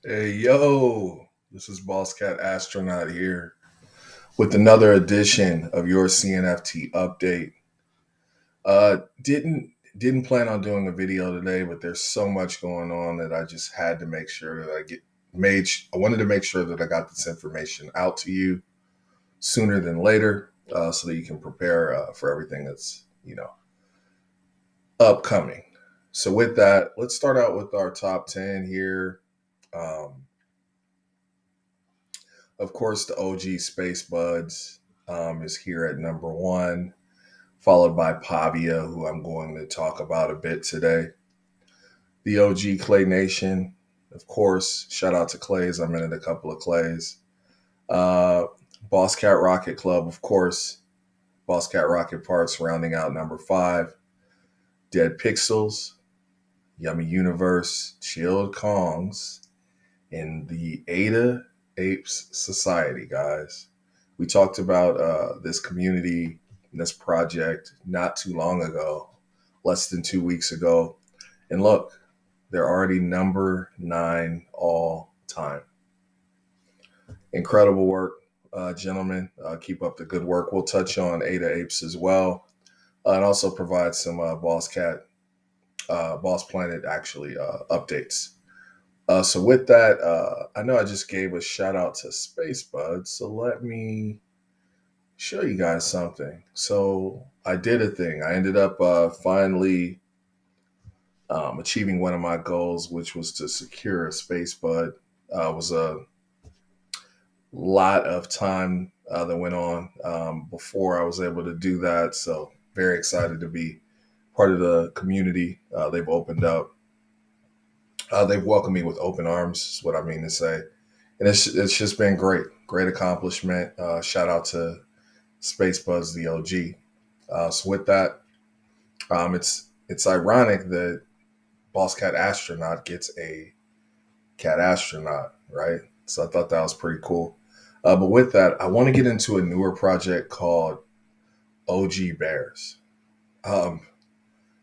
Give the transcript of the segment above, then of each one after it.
Hey, yo, this is Boss Cat Astronaut here with another edition of your CNFT update. Didn't plan on doing a video today, but there's so much going on that I just had to make sure that I wanted to make sure that I got this information out to you sooner than later, so that you can prepare for everything that's upcoming. So with that, let's start out with our top 10 here. Um, Of course, the OG Space Buds is here at number one, followed by Pavia, who I'm going to talk about a bit today. The OG Clay Nation, of course, shout out to Clays. I'm in a couple of Clays. Uh, Boss Cat Rocket Club, of course. Boss Cat Rocket Parts rounding out number five. Dead Pixels, Yummy Universe, Chilled Kongs, and the ADApes Society, guys. We talked about this community, this project not too long ago, less than 2 weeks ago. And look, they're already number nine all time. Incredible work, gentlemen. Keep up the good work. We'll touch on Ada Apes as well, and also provide some Boss Planet actually updates. So with that, I know I just gave a shout out to Space Bud, so let me show you guys something. So I did a thing. I ended up finally achieving one of my goals, which was to secure a Space Bud. It was a lot of time that went on before I was able to do that. So very excited to be part of the community. They've opened up. They've welcomed me with open arms. Is what I mean to say, and it's just been great, great accomplishment. Shout out to Space Buzz the OG. So with that, it's ironic that Boss Cat Astronaut gets a Cat Astronaut, right? So I thought that was pretty cool. But with that, I want to get into a newer project called OG Bears. Um,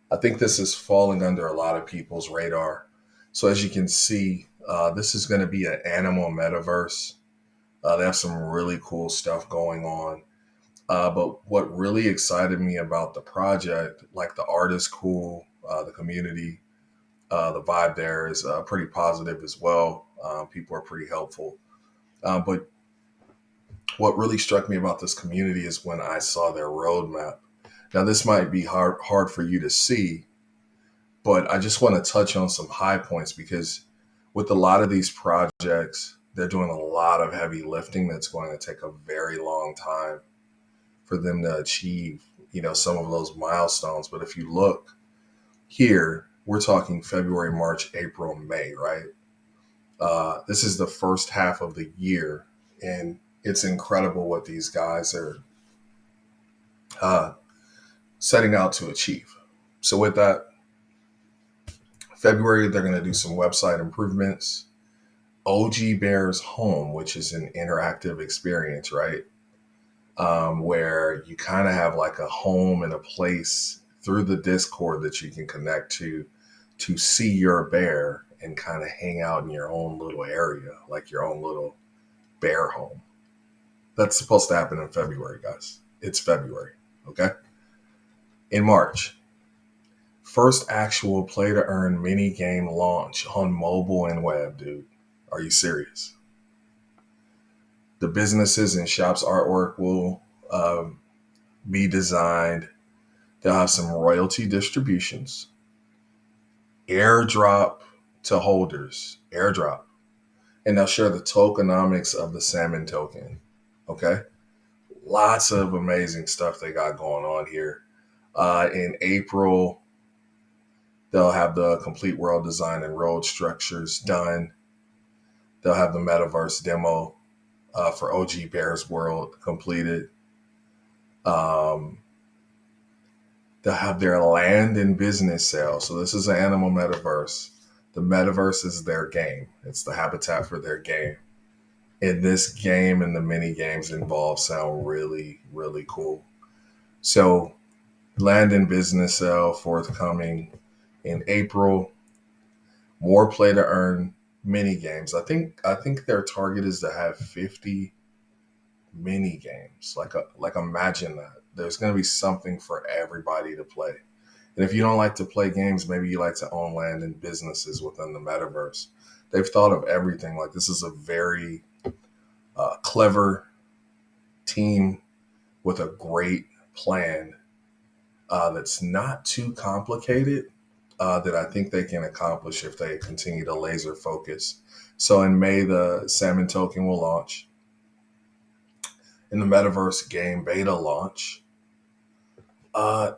I think this is falling under a lot of people's radar. So as you can see, this is going to be an animal metaverse. They have some really cool stuff going on. But what really excited me about the project, like the art is cool, the community, the vibe there is pretty positive as well. People are pretty helpful. But what really struck me about this community is when I saw their roadmap. Now, this might be hard for you to see, but I just want to touch on some high points because with a lot of these projects, they're doing a lot of heavy lifting that's going to take a very long time for them to achieve, some of those milestones. But if you look here, we're talking February, March, April, May, right? This is the first half of the year, and it's incredible what these guys are uh, setting out to achieve. So with that, February, they're going to do some website improvements. OG Bears Home, which is an interactive experience, right? Where you kind of have like a home and a place through the Discord that you can connect to see your bear and kind of hang out in your own little area, like your own little bear home. That's supposed to happen in February, guys. It's February, okay? In March, first actual play to earn mini game launch on mobile and web, dude. Are you serious? The businesses and shops artwork will be designed. They'll have some royalty distributions, airdrop to holders, airdrop, and they'll share the tokenomics of the salmon token. Okay, lots of amazing stuff they got going on here. In April, they'll have the complete world design and road structures done. They'll have the metaverse demo for OG Bears World completed. Um, they'll have their land and business sale. So this is an animal metaverse. The metaverse is their game. It's the habitat for their game. And this game and the mini games involved sound really, really cool. So land and business sale forthcoming in April. More play to earn mini games. I think their target is to have 50 mini games. Like imagine that. There's going to be something for everybody to play. And if you don't like to play games, maybe you like to own land and businesses within the metaverse. They've thought of everything. Like this is a very clever team with a great plan that's not too complicated, that I think they can accomplish if they continue to laser focus. So in May, the Salmon token will launch. In the metaverse game beta launch. Uh,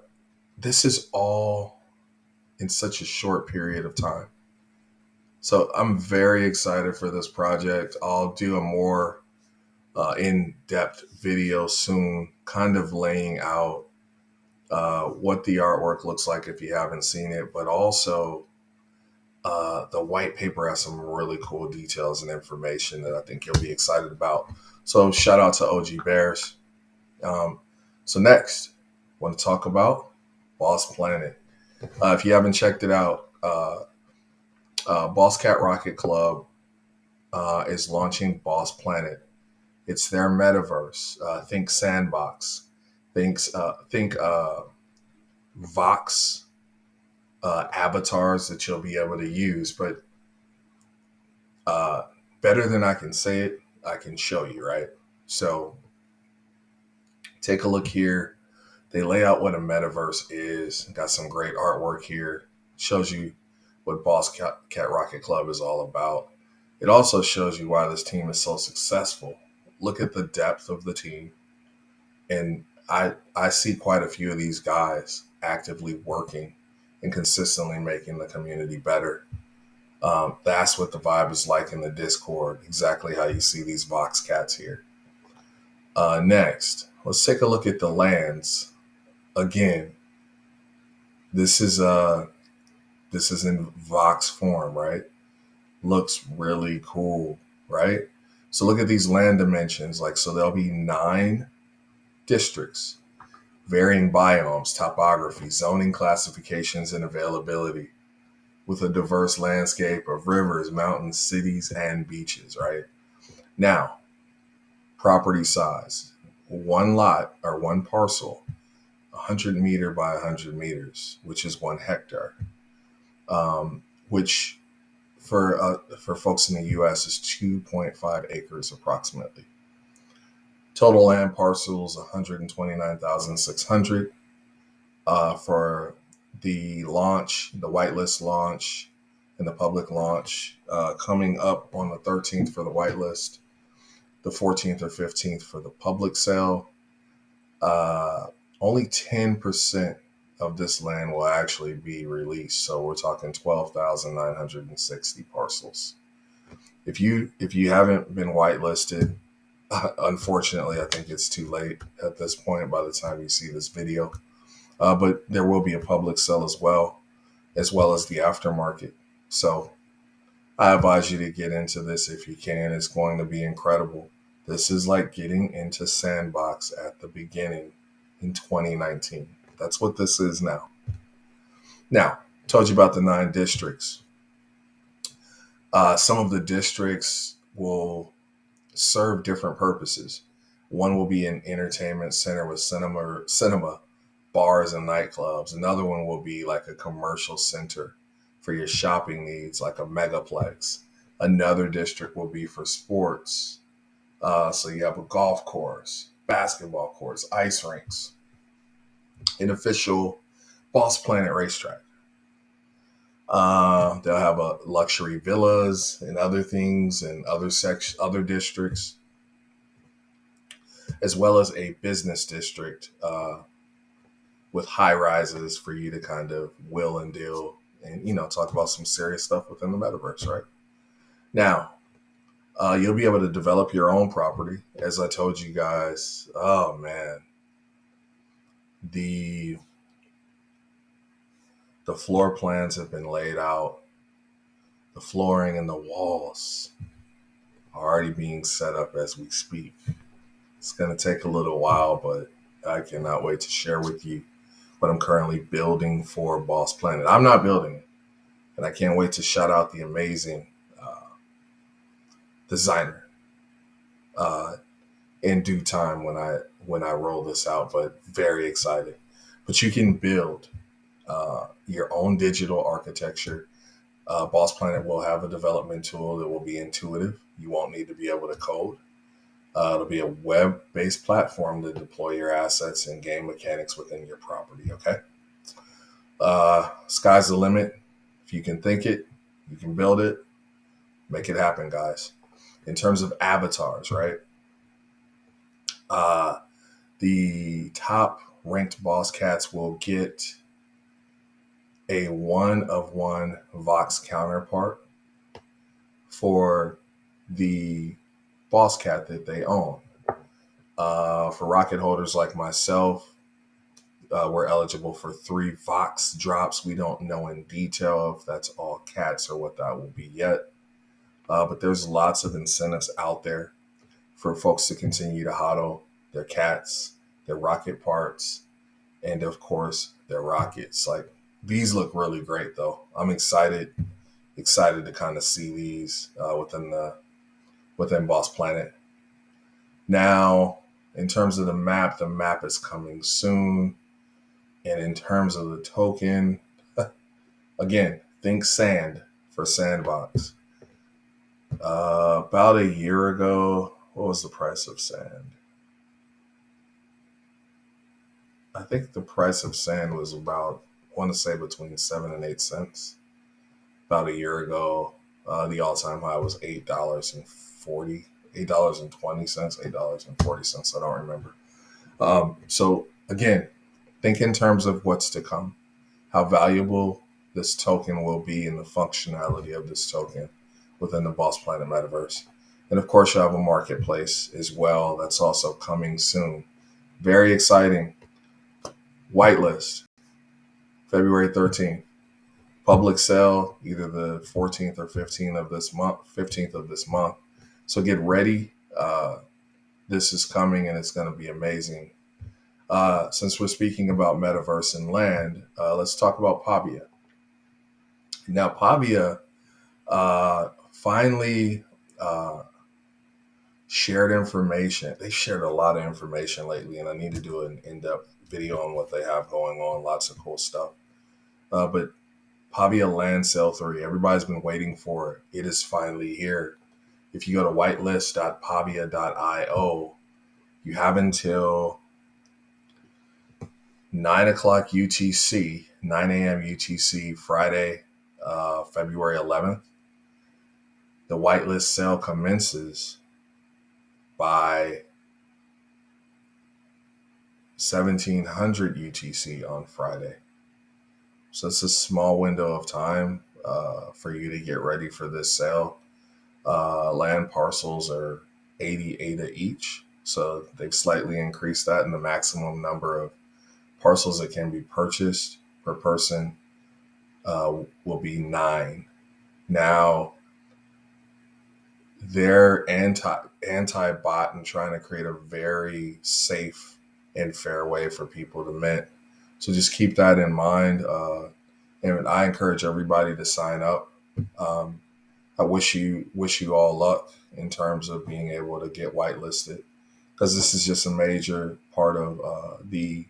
this is all in such a short period of time. So I'm very excited for this project. I'll do a more in-depth video soon, kind of laying out what the artwork looks like if you haven't seen it, but also the white paper has some really cool details and information that I think you'll be excited about. So shout out to OG Bears. Um, so next, want to talk about Boss Planet. If you haven't checked it out, Boss Cat Rocket Club is launching Boss Planet. It's their metaverse. Think sandbox. Think Vox avatars that you'll be able to use. But uh, better than I can say it, I can show you, right? So take a look here. They lay out what a metaverse is. Got some great artwork here. Shows you what Cat Rocket Club is all about. It also shows you why this team is so successful. Look at the depth of the team. And I see quite a few of these guys actively working and consistently making the community better. That's what the vibe is like in the Discord. Exactly how you see these Vox cats here. Next, let's take a look at the lands. Again, this is in Vox form, right? Looks really cool, right? So look at these land dimensions. Like, so there'll be 9 districts, varying biomes, topography, zoning classifications, and availability, with a diverse landscape of rivers, mountains, cities, and beaches, right? Now, property size. One lot or one parcel, 100 meter by 100 meters, which is 1 hectare, which for folks in the U.S. is 2.5 acres approximately. Total land parcels 129,600 for the launch, the whitelist launch, and the public launch coming up on the 13th for the whitelist, the 14th or 15th for the public sale. Only 10% of this land will actually be released. So we're talking 12,960 parcels. If you haven't been whitelisted, unfortunately, I think it's too late at this point by the time you see this video. But there will be a public sale as well as the aftermarket. So I advise you to get into this if you can. It's going to be incredible. This is like getting into Sandbox at the beginning in 2019. That's what this is now. Now, told you about the 9 districts. Some of the districts will serve different purposes. One will be an entertainment center with cinema, bars, and nightclubs. Another one will be like a commercial center for your shopping needs, like a megaplex. Another district will be for sports. So you have a golf course, basketball courts, ice rinks, an official Boss Planet racetrack. They'll have a luxury villas and other things and other districts, as well as a business district with high rises for you to kind of will and deal and talk about some serious stuff within the metaverse, right? Now, you'll be able to develop your own property, as I told you guys. Oh man, the floor plans have been laid out. The flooring and the walls are already being set up as we speak. It's going to take a little while, but I cannot wait to share with you what I'm currently building for Boss Planet. I'm not building it, and I can't wait to shout out the amazing designer uh, in due time when I roll this out. But very excited. But you can build your own digital architecture. Boss Planet will have a development tool that will be intuitive. You won't need to be able to code. It'll be a web-based platform to deploy your assets and game mechanics within your property. Okay. Sky's the limit. If you can think it, you can build it. Make it happen, guys. In terms of avatars, right? Uh, the top ranked boss cats will get a one of one Vox counterpart for the boss cat that they own. For rocket holders like myself, we're eligible for 3 Vox drops. We don't know in detail if that's all cats or what that will be yet. But there's lots of incentives out there for folks to continue to hodl their cats, their rocket parts, and of course their rockets. Like, these look really great though. I'm excited to kind of see these within Boss Planet. Now, in terms of the map is coming soon. And in terms of the token, again, think sand for Sandbox. About a year ago, what was the price of sand? I think the price of sand was about, I want to say, between 7 and 8 cents. About a year ago, the all-time high was $8.20, $8.40. I don't remember. So again, think in terms of what's to come, how valuable this token will be and the functionality of this token within the Boss Planet metaverse. And of course, you have a marketplace as well that's also coming soon. Very exciting. Whitelist, February 13th. Public sale, either the 14th or 15th of this month. So get ready. This is coming and it's going to be amazing. Since we're speaking about metaverse and land, let's talk about Pavia. Now, Pavia finally shared information. They shared a lot of information lately, and I need to do an in-depth video on what they have going on. Lots of cool stuff. But Pavia Land Sale 3, everybody's been waiting for it. It is finally here. If you go to whitelist.pavia.io, you have until 9 o'clock UTC, 9 a.m. UTC, Friday, February 11th. The whitelist sale commences by 1700 UTC on Friday. So it's a small window of time for you to get ready for this sale. Land parcels are 80 ADA each. So they've slightly increased that, and the maximum number of parcels that can be purchased per person will be 9. Now, they're anti-bot and trying to create a very safe and fair way for people to mint. So just keep that in mind. And I encourage everybody to sign up. I wish you all luck in terms of being able to get whitelisted, because this is just a major part of the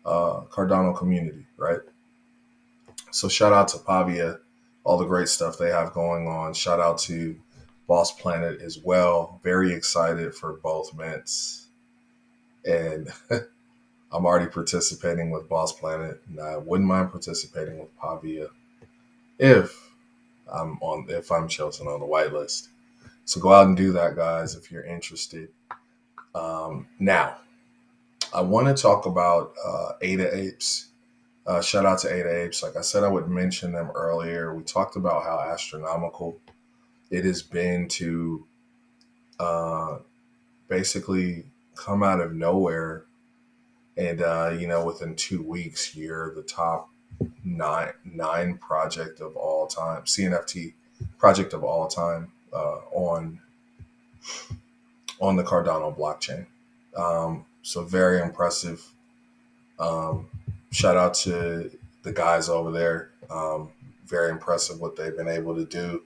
Cardano community, right? So shout out to Pavia, all the great stuff they have going on. Shout out to Boss Planet as well. Very excited for both mints. And I'm already participating with Boss Planet, and I wouldn't mind participating with Pavia if I'm chosen on the whitelist. So go out and do that, guys, if you're interested. Now, I want to talk about ADApes. Shout out to ADApes. Like I said, I would mention them earlier. We talked about how astronomical it has been to basically come out of nowhere. And, within 2 weeks, you're the top nine project of all time, CNFT project of all time on the Cardano blockchain. So very impressive. Shout out to the guys over there. Very impressive what they've been able to do.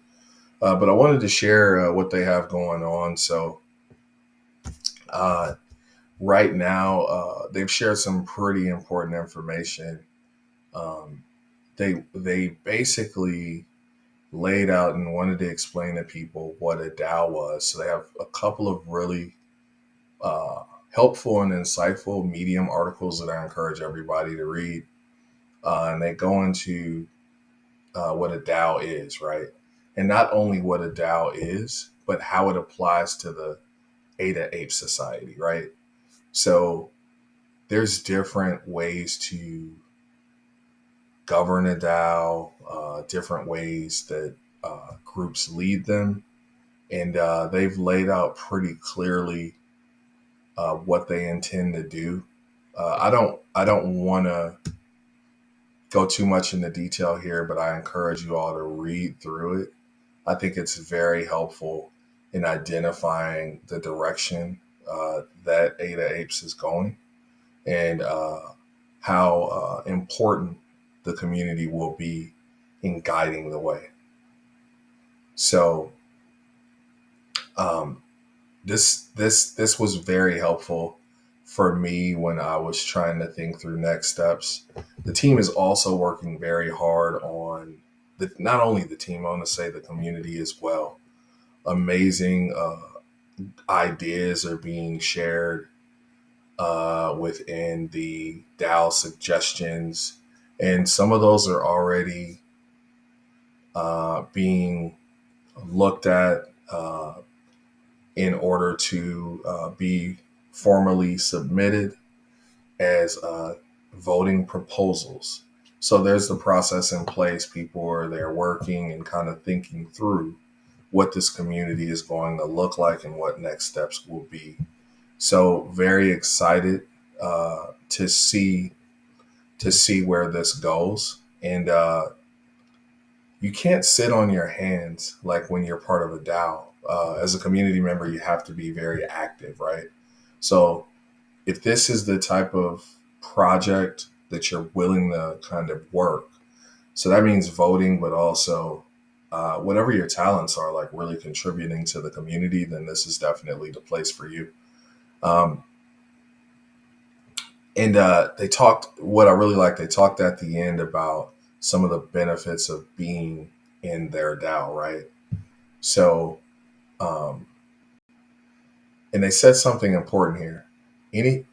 But I wanted to share what they have going on. So uh, right now, they've shared some pretty important information. Um, they basically laid out and wanted to explain to people what a DAO was. So they have a couple of really uh, helpful and insightful Medium articles that I encourage everybody to read. And they go into what a DAO is, right? And not only what a DAO is, but how it applies to the ADApes Society, right? So there's different ways to govern a DAO, different ways that groups lead them, and they've laid out pretty clearly what they intend to do. I don't want to go too much into detail here, but I encourage you all to read through it. I think it's very helpful in identifying the direction that Ada Apes is going, and how important the community will be in guiding the way. So um, this was very helpful for me when I was trying to think through next steps. The team is also working very hard on not only the team, I want to say the community as well. Amazing ideas are being shared within the DAO suggestions, and some of those are already being looked at in order to be formally submitted as voting proposals. So there's the process in place. People are there working and kind of thinking through what this community is going to look like and what next steps will be. So very excited to see where this goes. And you can't sit on your hands like when you're part of a DAO. As a community member, you have to be very active, right? So if this is the type of project that you're willing to kind of work, so that means voting, but also whatever your talents are, like really contributing to the community, then this is definitely the place for you. Um, and they talked, what I really like, they talked at the end about some of the benefits of being in their DAO, right? So, um, and they said something important here.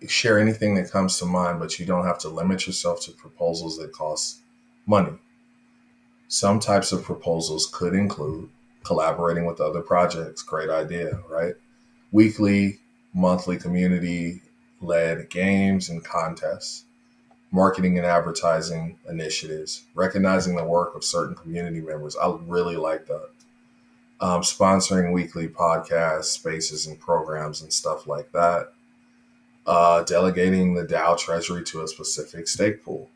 Share anything that comes to mind, but you don't have to limit yourself to proposals that cost money. Some types of proposals could include collaborating with other projects. Great idea, right? Weekly, monthly community led games and contests, marketing and advertising initiatives, recognizing the work of certain community members. I really like that. Sponsoring weekly podcasts, spaces, and programs and stuff like that. Delegating the DAO treasury to a specific stake pool.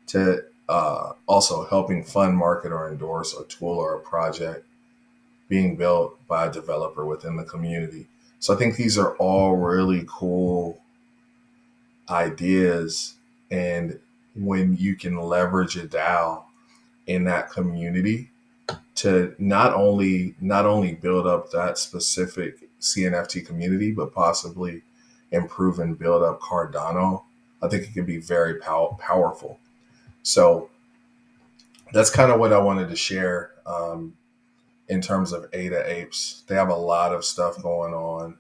To also helping fund, market, or endorse a tool or a project being built by a developer within the community. So I think these are all really cool ideas. And when you can leverage a DAO in that community to not only build up that specific CNFT community, but possibly improve and build up Cardano, I think it can be very powerful. So that's kind of what I wanted to share in terms of Ada Apes. They have a lot of stuff going on.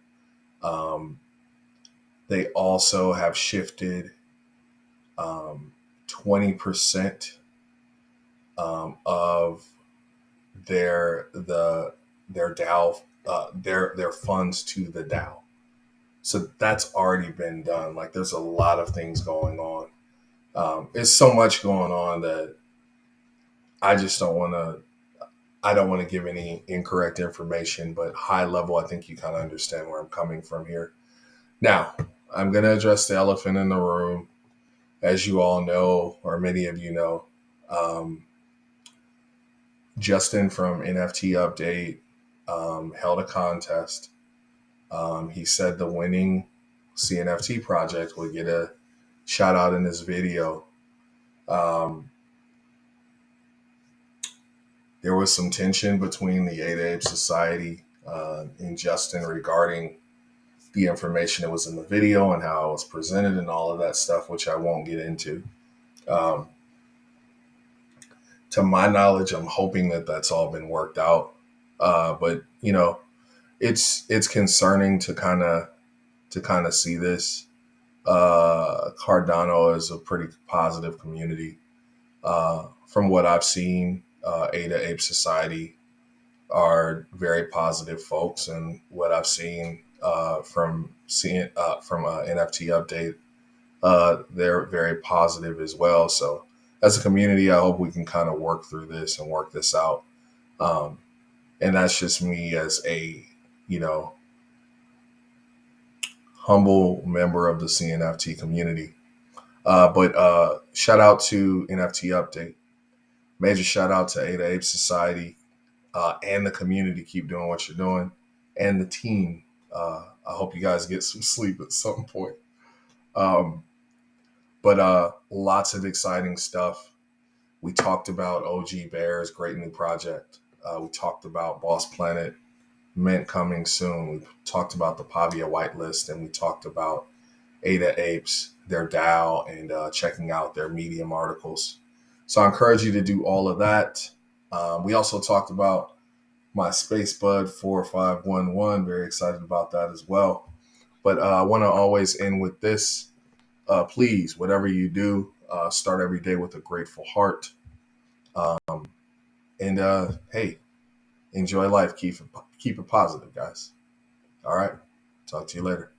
Um, they also have shifted 20% of their DAO their funds to the DAO. So that's already been done. Like there's a lot of things going on. There's so much going on that I just don't want to. I don't want to give any incorrect information, but high level, I think you kind of understand where I'm coming from here. Now, I'm going to address the elephant in the room. As you all know, or many of you know, um, Justin from NFT Update held a contest. He said the winning CNFT project would get a shout out in this video. Um, there was some tension between the ADApes Society and Justin regarding the information that was in the video and how it was presented and all of that stuff, which I won't get into. Um, to my knowledge, I'm hoping that that's all been worked out. But it's concerning to kind of see this. Cardano is a pretty positive community. From what I've seen, ADApes Society are very positive folks, and what I've seen from NFT update, they're very positive as well. So, as a community, I hope we can kind of work through this and work this out. Um, and that's just me as a you know humble member of the CNFT community. But shout out to NFT update. Major shout out to ADApes Society and the community. Keep doing what you're doing, and the team. I hope you guys get some sleep at some point. Um, but lots of exciting stuff. We talked about OG Bear's great new project. We talked about Boss Planet Mint coming soon. We talked about the Pavia whitelist, and we talked about ADApes, their DAO, and checking out their Medium articles. So I encourage you to do all of that. We also talked about my Space Bud 4511. Very excited about that as well. But I want to always end with this. Please, whatever you do, start every day with a grateful heart. Um, and hey, enjoy life. Keep it positive, guys. All right. Talk to you later.